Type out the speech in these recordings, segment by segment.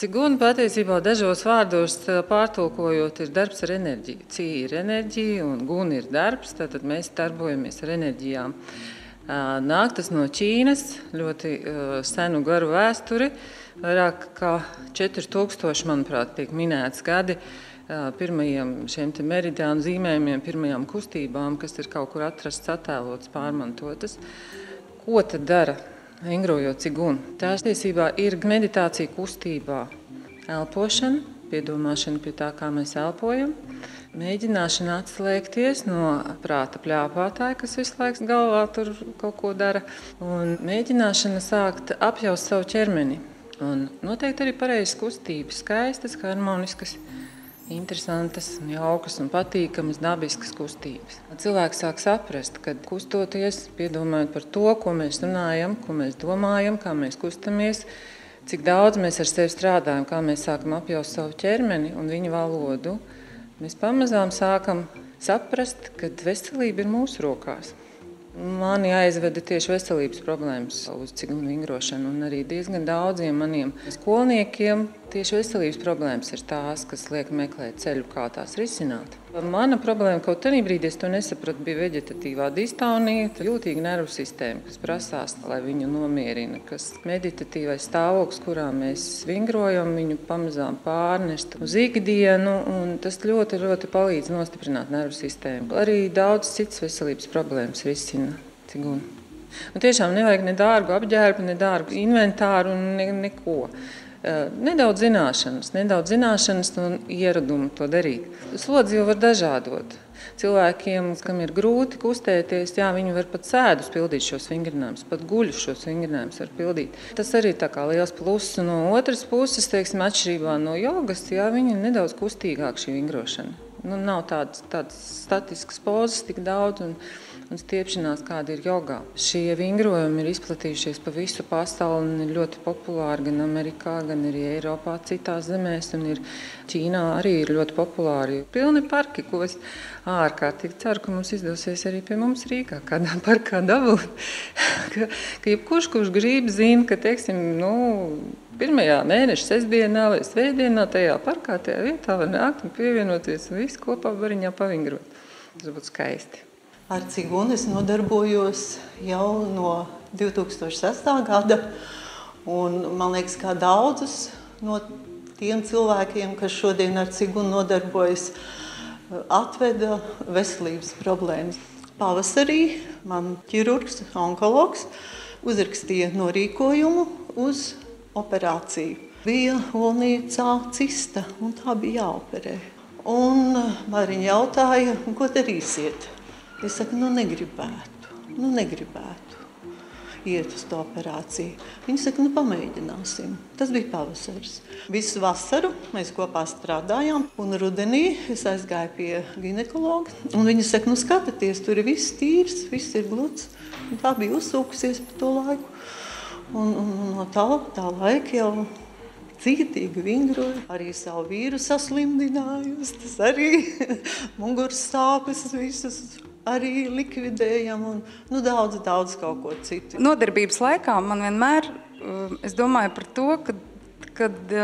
Ciguna patiesībā dažos vārdos pārtulkojot ir darbs ar enerģiju. Cī ir enerģija un guna ir darbs, tātad mēs darbojamies ar enerģijām. Nāk tas no Ķīnas, ļoti senu garu vēsturi, vairāk kā 4000, manuprāt, tiek minēts gadi pirmajiem šiem te meridiānu zīmējumiem, pirmajām kustībām, kas ir kaut kur atrasts, attēlots, pārmantotas. Ko tad dara? Vingrojot cigunu. Tās tiesībā ir meditācija kustībā, elpošana, piedomāšana pie tā, kā mēs elpojam, mēģināšana atslēgties no prāta pļāpātāja, kas visu laiku galvā tur kaut ko dara, un mēģināšana sākt apjaust savu ķermeni. Un noteikti arī pareizas kustības, skaistas, harmoniskas, interesantas, jaukas un patīkamas, dabiskas kustības. Cilvēks sāk saprast, ka kustoties, piedomājot par to, ko mēs runājam, ko mēs domājam, kā mēs kustamies, cik daudz mēs ar sevi strādājam, kā mēs sākam apjaust savu ķermeni un viņa valodu, mēs pamazām sākam saprast, ka veselība ir mūsu rokās. Mani aizveda tieši veselības problēmas uz cigunu vingrošanu, un arī diezgan daudziem maniem skolniekiem tieši veselības problēmas ir tās, kas liek meklēt ceļu, kā tās risināt. Mana problēma, kaut tādā brīdī es to nesapratu, bija veģetatīvā distonija, jūtīga nervu sistēma, kas prasās, lai viņu nomierina, kas meditatīvais stāvoklis, kurā mēs vingrojam, viņu pamazām pārnest uz ikdienu, un tas ļoti, ļoti palīdz nostiprināt nervu sistēmu. Arī daudz citas veselības problēmas risina ciguna. Un tiešām nevajag ne dārgu apģērbu, ne dārgu inventāru un neko. Nedaudz zināšanas un ieradumu to darīt. Slodzi jau var dažādot. Cilvēkiem, kam ir grūti kustēties, viņi var pat sēdus pildīt šos vingrinājumus, pat guļus šos vingrinājumus var pildīt. Tas arī tā kā liels pluss. No otras puses, atšķirībā no jogas, viņa ir nedaudz kustīgāk šī vingrošana. Nav tādas statiskas pozas tik daudz un stiepšanās, kāda ir jogā. Šie vingrojumi ir izplatījušies pa visu pasauli un ir ļoti populāri gan Amerikā, gan arī Eiropā, citās zemēs, un Ķīnā arī ir ļoti populāri. Pilni parki, ko es ārkārtīgi ceru, ka mums izdosies arī pie mums Rīgā kādā parkā dabūt. ka jebkurš, kurš grib, zina, ka, pirmajā mēneša sestdienā vai svētdienā tajā parkā, tajā vietā var nākt un pievienoties un visi kopā bariņā pavingrot. Tas būtu skaisti. Ar cigunu es nodarbojos jau no 2006. gada, un man liekas, kā daudzus no tiem cilvēkiem, kas šodien ar cigunu nodarbojas, atveda veselības problēmas. Pavasarī man ķirurgs, onkologs uzrakstīja norīkojumu uz operāciju. Bija olnīcā cista, un tā bija jāoperē. Un Mariņa jautāja, ko darīsiet? Es saku, negribētu iet uz to operāciju. Viņi saka, pamēģināsim. Tas bija pavasaris. Visu vasaru mēs kopā strādājām, un rudenī es aizgāju pie ginekologa, un viņa saka, skatieties, tur ir viss tīrs, viss ir gluds. Un tā bija uzsūkusies par to laiku. Un no tā laika jau cītīgi vingroju, arī savu vīru saslimdinājusi, tas arī muguras sāpes visus arī likvidējam un daudz kaut ko citu. Nodarbības laikā man vienmēr, es domāju par to, kad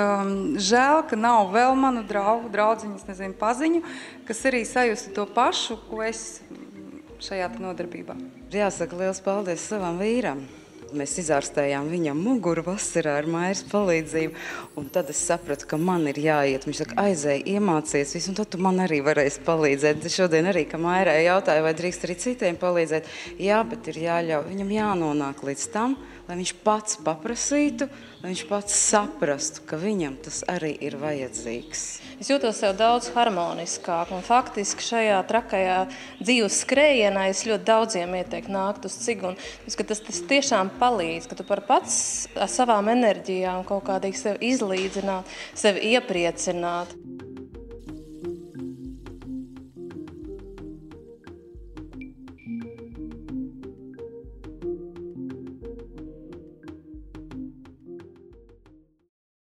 žēl, ka nav vēl manu draudziņas, paziņu, kas arī sajusta to pašu, ko es šajā nodarbībā. Jāsaka liels paldies savam vīram. Mēs izārstējām viņam muguru vasarā ar Mairas palīdzību, un tad es sapratu, ka man ir jāiet. Viņš saka, aizēj, iemācies visu, un tad tu man arī varēsi palīdzēt. Šodien arī, ka Mairai jautāja, vai drīkst arī citiem palīdzēt. Jā, bet ir jāļauj, viņam jānonāk līdz tam, lai viņš pats paprasītu, lai viņš pats saprastu, ka viņam tas arī ir vajadzīgs. Es jūtos sev daudz harmoniskāk, un faktiski šajā trakajā dzīves skrējienā es ļoti daudziem ieteiktu nākt uz cigunu. Tas tiešām palīdz, ka tu par pats ar savām enerģijām kaut kādīgi sevi izlīdzināt, sevi iepriecināt.